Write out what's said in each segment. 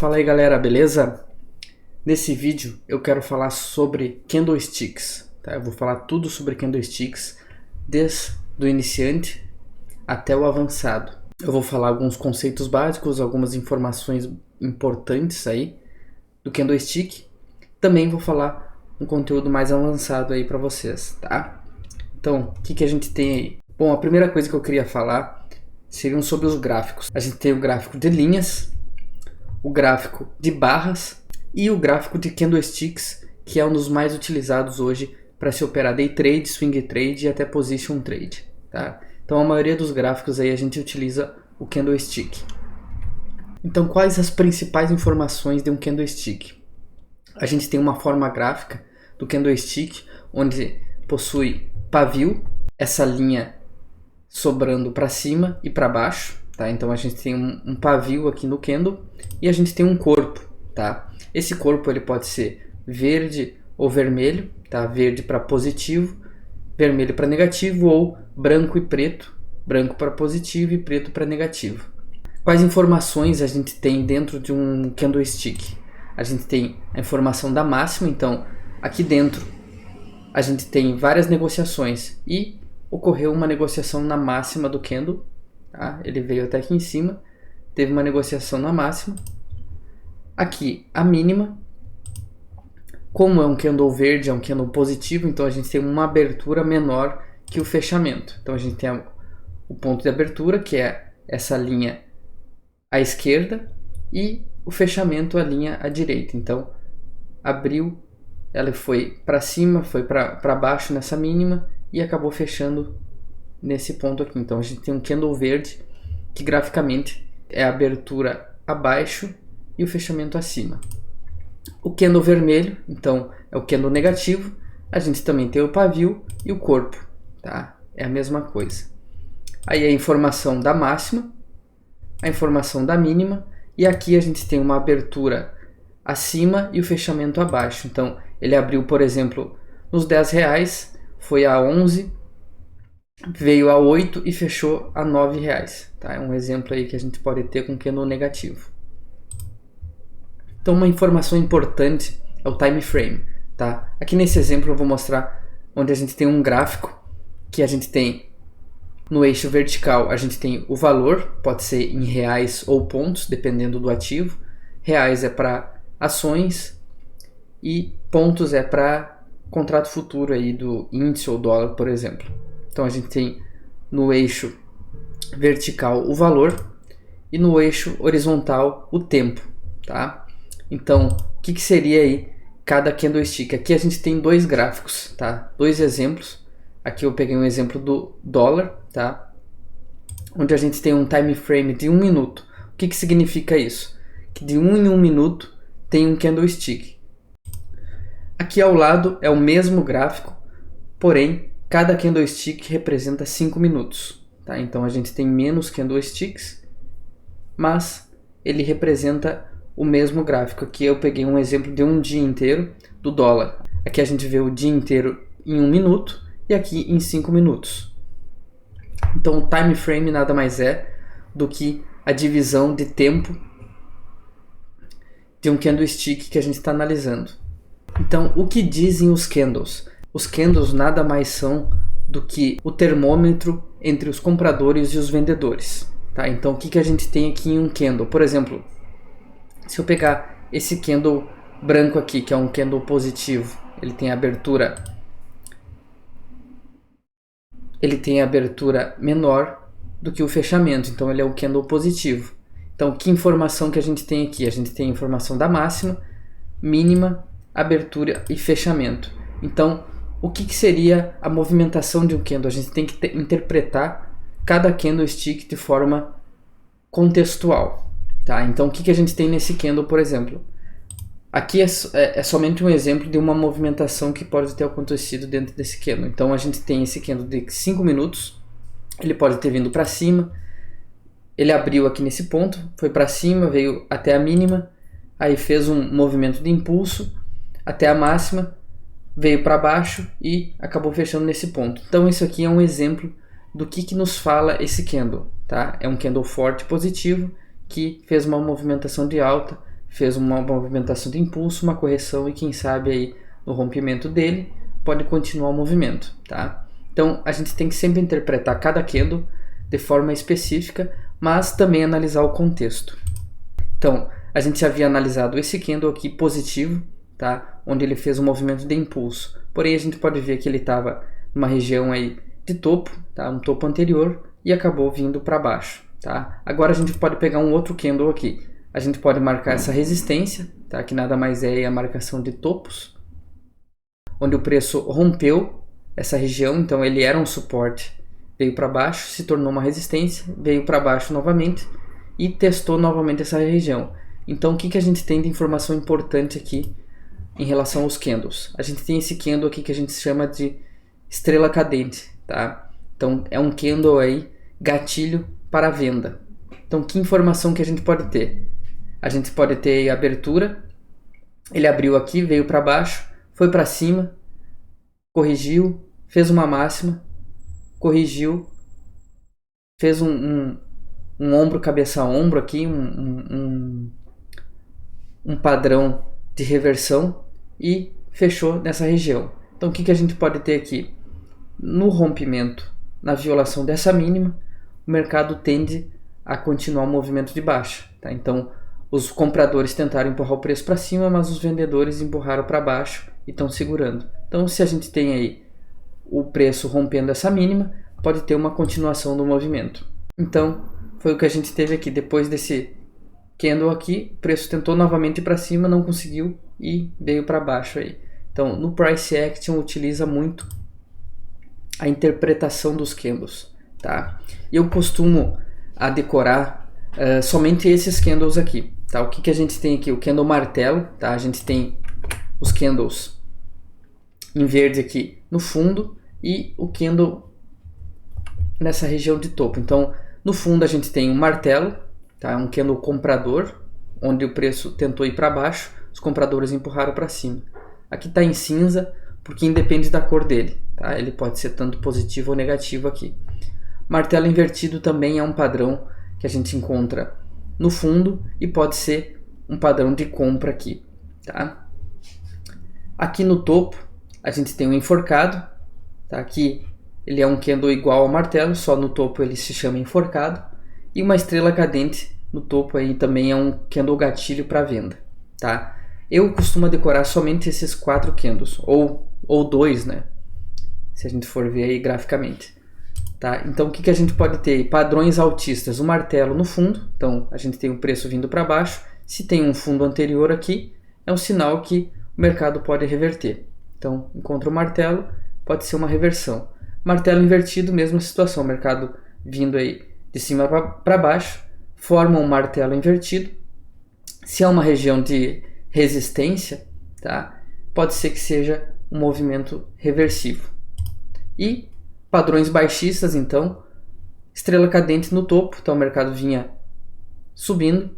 Fala aí galera, beleza? Nesse vídeo eu quero falar sobre candlesticks, tá? Eu vou falar tudo sobre candlesticks, desde o iniciante até o avançado. Eu vou falar alguns conceitos básicos, algumas informações importantes aí do candlestick. Também vou falar um conteúdo mais avançado aí para vocês, tá? Então, o que a gente tem aí? Bom, a primeira coisa que eu queria falar seriam sobre os gráficos. A gente tem o gráfico de linhas, o gráfico de barras e o gráfico de candlesticks, que é um dos mais utilizados hoje para se operar day trade, swing trade e até position trade, tá? Então a maioria dos gráficos aí a gente utiliza o candlestick. Então quais as principais informações de um candlestick? A gente tem uma forma gráfica do candlestick onde possui pavio, essa linha sobrando para cima e para baixo, tá? Então a gente tem um pavio aqui no candle e a gente tem um corpo, tá? Esse corpo ele pode ser verde ou vermelho, tá? Verde para positivo, vermelho para negativo, ou branco e preto, branco para positivo e preto para negativo. Quais informações a gente tem dentro de um candlestick? A gente tem a informação da máxima, então aqui dentro a gente tem várias negociações e ocorreu uma negociação na máxima do candle, tá? Ele veio até aqui em cima, teve uma negociação na máxima. Aqui a mínima, como é um candle verde, é um candle positivo, então a gente tem uma abertura menor que o fechamento. Então a gente tem o ponto de abertura, que é essa linha à esquerda, e o fechamento, a linha à direita. Então abriu, ela foi para cima, foi para baixo nessa mínima e acabou fechando nesse ponto aqui. Então a gente tem um candle verde que graficamente é a abertura abaixo e o fechamento acima. O candle vermelho, então, é o candle negativo. A gente também tem o pavio e o corpo, tá? É a mesma coisa. Aí a informação da máxima, a informação da mínima, e aqui a gente tem uma abertura acima e o fechamento abaixo. Então ele abriu, por exemplo, nos R$10, foi a 11, veio a 8 e fechou a R$9, tá? É um exemplo aí que a gente pode ter com candle negativo. Então uma informação importante é o time frame, tá? Aqui nesse exemplo eu vou mostrar onde a gente tem um gráfico que a gente tem no eixo vertical, a gente tem o valor, pode ser em reais ou pontos, dependendo do ativo. Reais é para ações e pontos é para contrato futuro aí do índice ou dólar, por exemplo. Então a gente tem no eixo vertical o valor e no eixo horizontal o tempo, tá? Então, o que seria aí cada candlestick? Aqui a gente tem dois gráficos, tá? Dois exemplos. Aqui eu peguei um exemplo do dólar, tá? Onde a gente tem um time frame de 1 minuto. O que significa isso? Que de 1 em 1 minuto tem um candlestick. Aqui ao lado é o mesmo gráfico, porém cada candlestick representa 5 minutos, tá? Então a gente tem menos candlesticks, mas ele representa o mesmo gráfico. Aqui eu peguei um exemplo de um dia inteiro do dólar. Aqui a gente vê o dia inteiro em 1 minuto e aqui em 5 minutos. Então o time frame nada mais é do que a divisão de tempo de um candlestick que a gente está analisando. Então o que dizem os candles? Os candles nada mais são do que o termômetro entre os compradores e os vendedores, tá? Então o que a gente tem aqui em um candle? Por exemplo, se eu pegar esse candle branco aqui, que é um candle positivo, ele tem abertura menor do que o fechamento, então ele é um candle positivo. Então que informação que a gente tem aqui? A gente tem a informação da máxima, mínima, abertura e fechamento. Então o que seria a movimentação de um candle? A gente tem que interpretar cada candlestick de forma contextual, tá? Então o que a gente tem nesse candle, por exemplo? Aqui é somente um exemplo de uma movimentação que pode ter acontecido dentro desse candle. Então a gente tem esse candle de 5 minutos, ele pode ter vindo para cima, ele abriu aqui nesse ponto, foi para cima, veio até a mínima, aí fez um movimento de impulso até a máxima, veio para baixo e acabou fechando nesse ponto. Então isso aqui é um exemplo do que nos fala esse candle, tá? É um candle forte positivo que fez uma movimentação de alta, fez uma movimentação de impulso, uma correção e quem sabe aí no rompimento dele pode continuar o movimento, tá? Então a gente tem que sempre interpretar cada candle de forma específica, mas também analisar o contexto. Então a gente havia analisado esse candle aqui positivo, tá? Onde ele fez um movimento de impulso, porém a gente pode ver que ele estava numa região aí de topo, tá? Um topo anterior e acabou vindo para baixo, tá? Agora a gente pode pegar um outro candle aqui. A gente pode marcar essa resistência, tá? Que nada mais é a marcação de topos, onde o preço rompeu essa região, então ele era um suporte, veio para baixo, se tornou uma resistência, veio para baixo novamente e testou novamente essa região. Então o que a gente tem de informação importante aqui em relação aos candles? A gente tem esse candle aqui que a gente chama de estrela cadente, tá? Então é um candle aí gatilho para venda. Então que informação que a gente pode ter? A gente pode ter a abertura, ele abriu aqui, veio para baixo, foi para cima, corrigiu, fez uma máxima, corrigiu, fez um ombro cabeça a ombro aqui, um padrão de reversão e fechou nessa região. Então o que a gente pode ter aqui? No rompimento, na violação dessa mínima, o mercado tende a continuar o movimento de baixa, tá? Então os compradores tentaram empurrar o preço para cima, mas os vendedores empurraram para baixo e estão segurando. Então se a gente tem aí o preço rompendo essa mínima, pode ter uma continuação do movimento. Então foi o que a gente teve aqui. Depois desse candle aqui, o preço tentou novamente ir para cima, não conseguiu e veio para baixo aí. Então no Price Action utiliza muito a interpretação dos candles, tá? Eu costumo a decorar somente esses candles aqui, tá? O que a gente tem aqui? O candle martelo, tá? A gente tem os candles em verde aqui no fundo e o candle nessa região de topo. Então no fundo a gente tem um martelo, tá? Um candle comprador, onde o preço tentou ir para baixo, os compradores empurraram para cima. Aqui está em cinza porque independe da cor dele, tá? Ele pode ser tanto positivo ou negativo aqui. Martelo invertido também é um padrão que a gente encontra no fundo e pode ser um padrão de compra aqui, tá? Aqui no topo a gente tem um enforcado, tá? Aqui ele é um candle igual ao martelo, só no topo ele se chama enforcado, e uma estrela cadente no topo aí também é um candle gatilho para venda, tá? Eu costumo decorar somente esses 4 candles, ou 2, né? Se a gente for ver aí graficamente. Tá? Então o que a gente pode ter? Padrões altistas, o martelo no fundo, então a gente tem o preço vindo para baixo. Se tem um fundo anterior aqui, é um sinal que o mercado pode reverter. Então encontra o martelo, pode ser uma reversão. Martelo invertido, mesma situação, o mercado vindo aí de cima para baixo, forma um martelo invertido. Se é uma região de resistência, tá? Pode ser que seja um movimento reversivo. E padrões baixistas, então, estrela cadente no topo, então o mercado vinha subindo,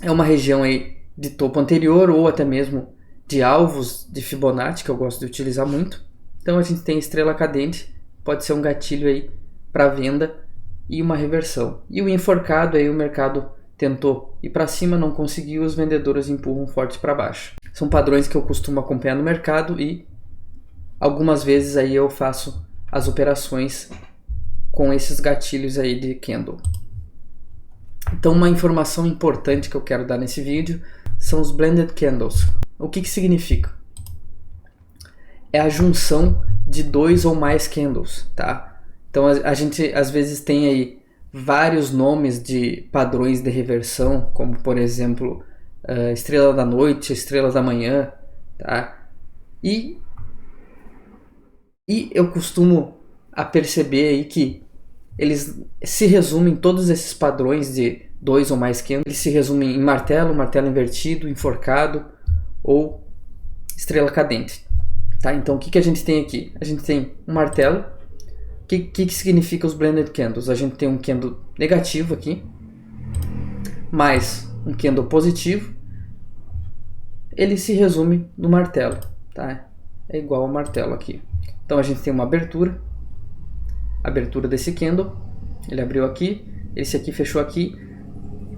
é uma região aí de topo anterior ou até mesmo de alvos de Fibonacci, que eu gosto de utilizar muito. Então a gente tem estrela cadente, pode ser um gatilho aí para venda e uma reversão. E o enforcado aí o mercado tentou ir para cima, não conseguiu, os vendedores empurram forte para baixo. São padrões que eu costumo acompanhar no mercado e algumas vezes aí eu faço as operações com esses gatilhos aí de candle. Então uma informação importante que eu quero dar nesse vídeo são os blended candles. O que significa? É a junção de 2 ou mais candles, tá? Então a gente às vezes tem aí vários nomes de padrões de reversão, como por exemplo estrela da noite, estrela da manhã, tá? E eu costumo a perceber aí que eles se resumem, todos esses padrões de 2 ou mais candles, eles se resumem em martelo, martelo invertido, enforcado ou estrela cadente, tá? Então o que a gente tem aqui? A gente tem um martelo. O que significa os blended candles? A gente tem um candle negativo aqui, mais um candle positivo. Ele se resume no martelo, tá? É igual ao martelo aqui. Então a gente tem uma abertura desse candle, ele abriu aqui, esse aqui fechou aqui,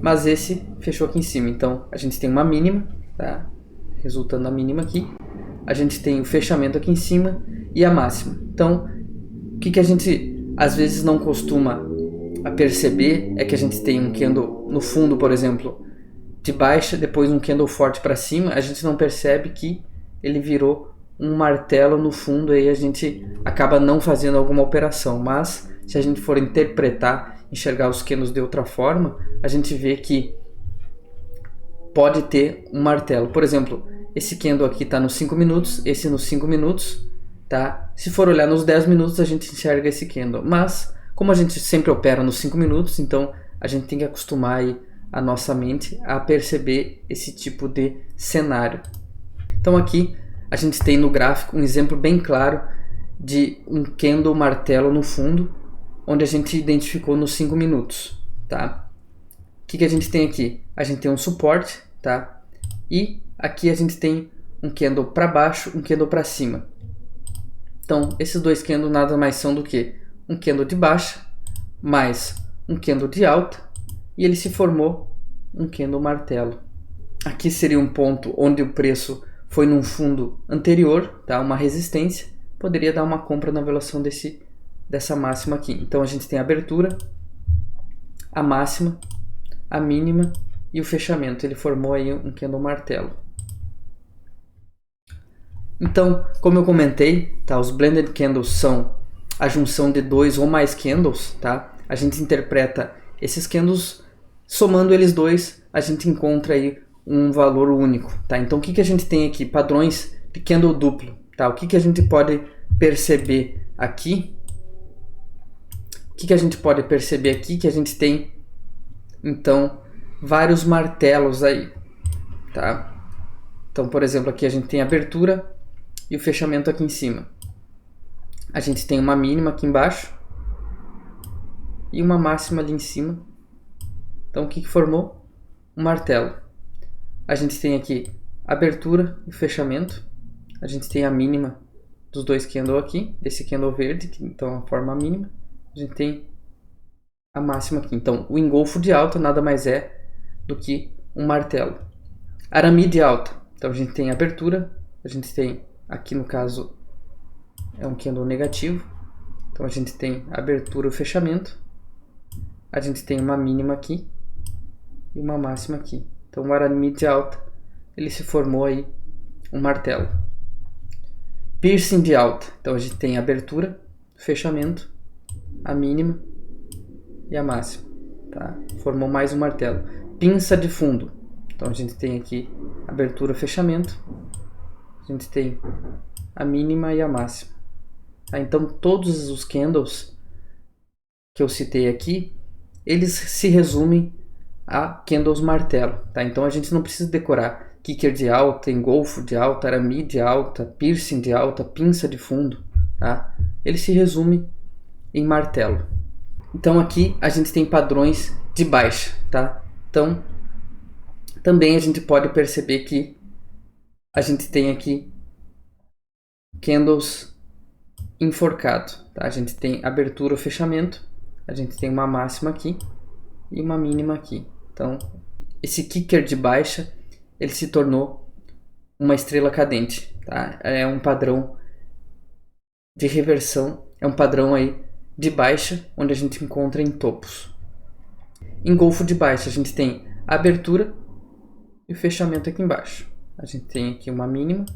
mas esse fechou aqui em cima. Então a gente tem uma mínima, tá? Resultando na mínima aqui. A gente tem o fechamento aqui em cima e a máxima. Então, o que a gente às vezes não costuma a perceber é que a gente tem um candle no fundo, por exemplo, de baixa, depois um candle forte para cima. A gente não percebe que ele virou um martelo no fundo, aí a gente acaba não fazendo alguma operação. Mas se a gente for interpretar, enxergar os candles de outra forma, a gente vê que pode ter um martelo. Por exemplo, esse candle aqui está nos 5 minutos, esse nos 5 minutos, tá? Se for olhar nos 10 minutos, a gente enxerga esse candle. Mas, como a gente sempre opera nos 5 minutos, então a gente tem que acostumar aí a nossa mente a perceber esse tipo de cenário. Então aqui a gente tem no gráfico um exemplo bem claro de um candle martelo no fundo, onde a gente identificou nos 5 minutos, tá? O que a gente tem aqui? A gente tem um suporte, tá? E aqui a gente tem um candle para baixo, um candle para cima. Então, esses dois candles nada mais são do que um candle de baixa mais um candle de alta, e ele se formou um candle martelo. Aqui seria um ponto onde o preço foi num fundo anterior, tá? Uma resistência, poderia dar uma compra na violação dessa máxima aqui. Então a gente tem a abertura, a máxima, a mínima e o fechamento. Ele formou aí um candle martelo. Então, como eu comentei, tá? Os blended candles são a junção de dois ou mais candles, tá? A gente interpreta esses candles, somando eles dois, a gente encontra aí um valor único, tá? Então, o que a gente tem aqui? Padrões de candle duplo, tá? O que a gente pode perceber aqui? O que a gente pode perceber aqui? Que a gente tem, então, vários martelos aí, tá? Então, por exemplo, aqui a gente tem a abertura e o fechamento aqui em cima. A gente tem uma mínima aqui embaixo e uma máxima ali em cima. Então, o que formou? Um martelo. A gente tem aqui a abertura e o fechamento. A gente tem a mínima dos dois candles aqui, desse candle verde, que então forma a mínima. A gente tem a máxima aqui. Então, o engolfo de alta nada mais é do que um martelo. Arame de alta. Então, a gente tem a abertura, a gente tem, aqui no caso, é um candle negativo. Então, a gente tem a abertura e o fechamento. A gente tem uma mínima aqui e uma máxima aqui. Então, o arame de alta, ele se formou aí um martelo. Piercing de alta. Então, a gente tem a abertura, fechamento, a mínima e a máxima, tá? Formou mais um martelo. Pinça de fundo. Então, a gente tem aqui abertura, fechamento. A gente tem a mínima e a máxima. Tá? Então, todos os candles que eu citei aqui, eles se resumem a candles martelo, tá? Então, a gente não precisa decorar kicker de alta, engolfo de alta, arame de alta, piercing de alta, pinça de fundo, tá? Ele se resume em martelo. Então, aqui a gente tem padrões de baixa, tá? Então, também a gente pode perceber que a gente tem aqui candles enforcado, tá? A gente tem abertura ou fechamento, a gente tem uma máxima aqui e uma mínima aqui. Então, esse kicker de baixa, ele se tornou uma estrela cadente, tá? É um padrão de reversão, é um padrão aí de baixa, onde a gente encontra em topos. Engolfo de baixa, a gente tem a abertura e o fechamento aqui embaixo. A gente tem aqui uma mínima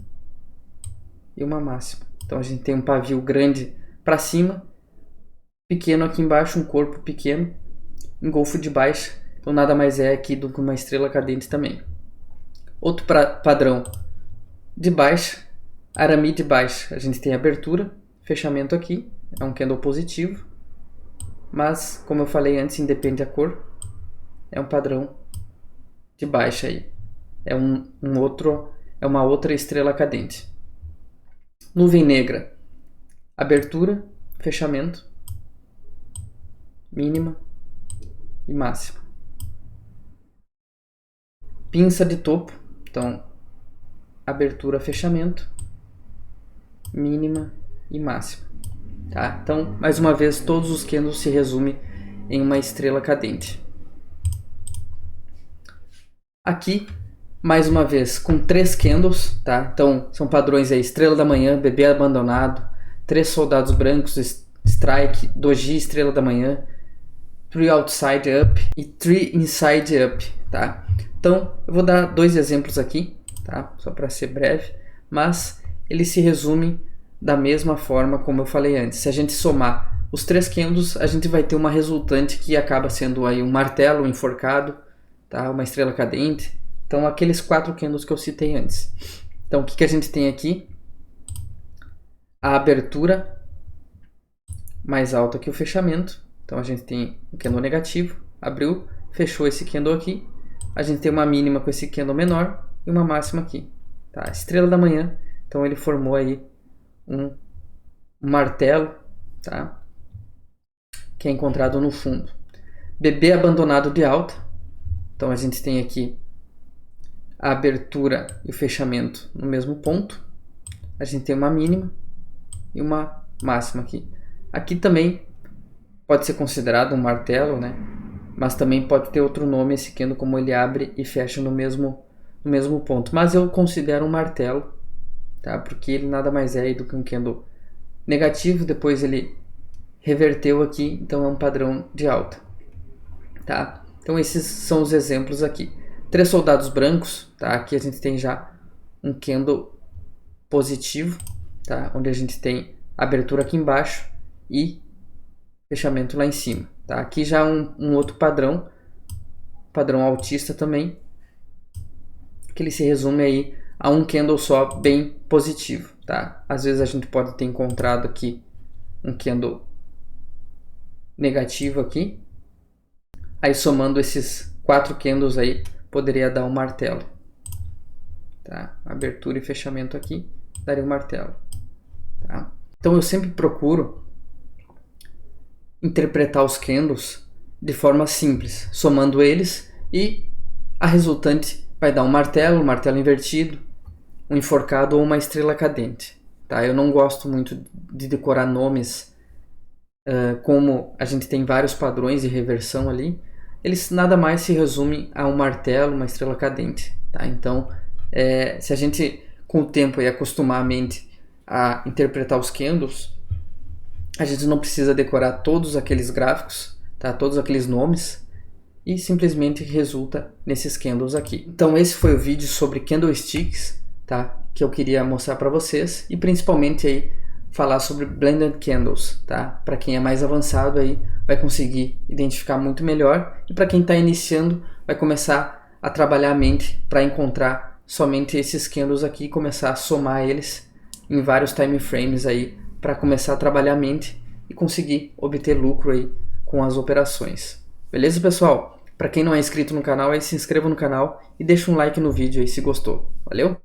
e uma máxima. Então, a gente tem um pavio grande para cima, pequeno aqui embaixo, um corpo pequeno, engolfo de baixa. Então, nada mais é aqui do que uma estrela cadente também. Outro padrão de baixa, arame de baixa. A gente tem abertura, fechamento aqui, é um candle positivo. Mas, como eu falei antes, independe da cor, é um padrão de baixa aí. É uma outra estrela cadente. Nuvem negra, abertura, fechamento, mínima e máxima. Pinça de topo, então abertura, fechamento, mínima e máxima, tá? Então, mais uma vez, todos os candles se resumem em uma estrela cadente. Aqui, mais uma vez, com 3 candles, tá? Então, são padrões aí, estrela da manhã, bebê abandonado, 3 soldados brancos, strike, doji, estrela da manhã, 3 outside up e 3 inside up, tá? Então, eu vou dar 2 exemplos aqui, tá? Só para ser breve, mas eles se resumem da mesma forma como eu falei antes. Se a gente somar os 3 candles, a gente vai ter uma resultante que acaba sendo aí um martelo, um enforcado, tá? Uma estrela cadente. Então, aqueles 4 candles que eu citei antes. Então, o que a gente tem aqui? A abertura mais alta que o fechamento. Então, a gente tem um candle negativo, abriu, fechou esse candle aqui. A gente tem uma mínima com esse candle menor e uma máxima aqui. Tá? Estrela da manhã, então ele formou aí um martelo, tá? Que é encontrado no fundo. Bebê abandonado de alta, então a gente tem aqui a abertura e o fechamento no mesmo ponto. A gente tem uma mínima e uma máxima aqui. Aqui também pode ser considerado um martelo, né? Mas também pode ter outro nome esse candle, como ele abre e fecha no mesmo ponto. Mas eu considero um martelo, tá? Porque ele nada mais é do que um candle negativo, depois ele reverteu aqui, então é um padrão de alta, tá? Então esses são os exemplos aqui. 3 soldados brancos, tá? Aqui a gente tem já um candle positivo, tá? Onde a gente tem abertura aqui embaixo e fechamento lá em cima, tá? Aqui já um outro padrão altista também, que ele se resume aí a um candle só bem positivo, tá? Às vezes a gente pode ter encontrado aqui um candle negativo aqui, aí somando esses 4 candles aí, poderia dar um martelo, tá? Abertura e fechamento aqui, daria um martelo, tá? Então eu sempre procuro interpretar os candles de forma simples, somando eles, e a resultante vai dar um martelo invertido, um enforcado ou uma estrela cadente, tá? Eu não gosto muito de decorar nomes, como a gente tem vários padrões de reversão ali, eles nada mais se resumem a um martelo, uma estrela cadente, tá? Então, se a gente com o tempo acostumar a mente a interpretar os candles, a gente não precisa decorar todos aqueles gráficos, tá? Todos aqueles nomes, e simplesmente resulta nesses candles aqui. Então esse foi o vídeo sobre candlesticks, tá? Que eu queria mostrar para vocês, e principalmente aí falar sobre blended candles, tá? Para quem é mais avançado aí vai conseguir identificar muito melhor, e para quem está iniciando vai começar a trabalhar a mente para encontrar somente esses candles aqui e começar a somar eles em vários time frames aí, para começar a trabalhar a mente e conseguir obter lucro aí com as operações. Beleza, pessoal? Para quem não é inscrito no canal, aí se inscreva no canal e deixa um like no vídeo aí se gostou. Valeu?